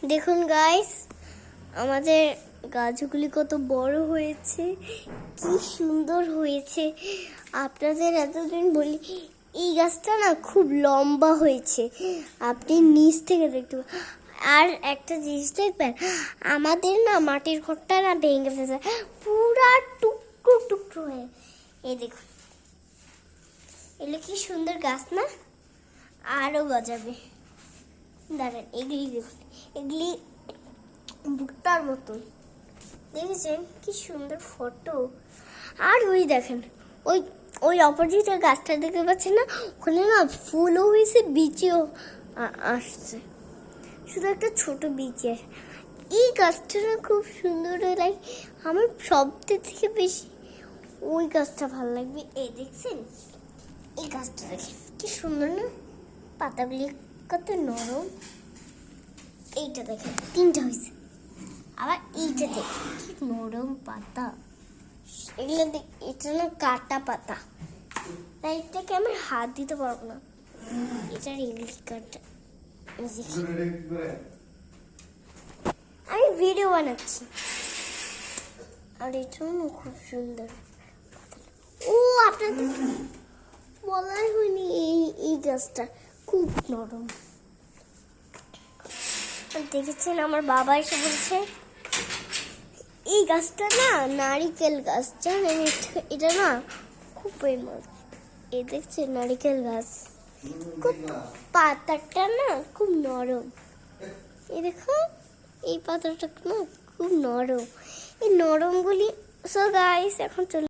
দেখুন গাইস, আমাদের গাছগুলি কত বড় হয়েছে, কি সুন্দর হয়েছে। আপনাদের এতদিন বলি এই গাছটা না খুব লম্বা হয়েছে, আপনি নিচ থেকে দেখতে পাবেন। আর একটা জিনিস দেখবেন, আমাদের না মাটির ঘরটা না ভেঙে ফেলছে, পুরা টুকরো টুকরো হয়ে। এই দেখুন, এগুলো কি সুন্দর গাছ না? আরো গজাবে। দাঁড়ান, এগুলি দেখুন, এগুলি ভুট্টার মতন। দেখেছেন কি সুন্দর ফটো? আর ওই দেখেন, ওই ওই অপোজিটের গাছটা দেখতে পাচ্ছেন না, ওখানে না ফুলও হয়েছে, বীজও আসছে, শুধু একটা ছোট বীজ। এই গাছটা না খুব সুন্দর লাগে, আমার সবথেকে থেকে বেশি ওই গাছটা ভালো লাগবে। এই দেখছেন, এই গাছটা দেখেন কি সুন্দর না, পাতাগুলি কত নরম। এইটা দেখেন, তিনটা হয়েছে। আবার এইটা দেখেন কি নরম পাতা, এগুলো এটা না কাটা পাতা, তাই এটাকে আমি হাত দিতে পারবো না। এটার ইংলিশ কাটা। আমি ভিডিও বানাচ্ছি। আর এটা না খুব সুন্দর। ও, আপনাদের বলাই হয়নি, এই গাছটা খুব নরম। দেখেছেন, আমার বাবা এসে বলছে এই গাছটা না নারিকেল গাছ, জানেন? এটা না খুব ফেমাস। এই দেখছেন নারিকেল গাছ, খুব পাতাটা না খুব নরম। এই দেখো, এই পাতাটা না খুব নরম। এই নরমগুলি। সো গাইস, এখন চলে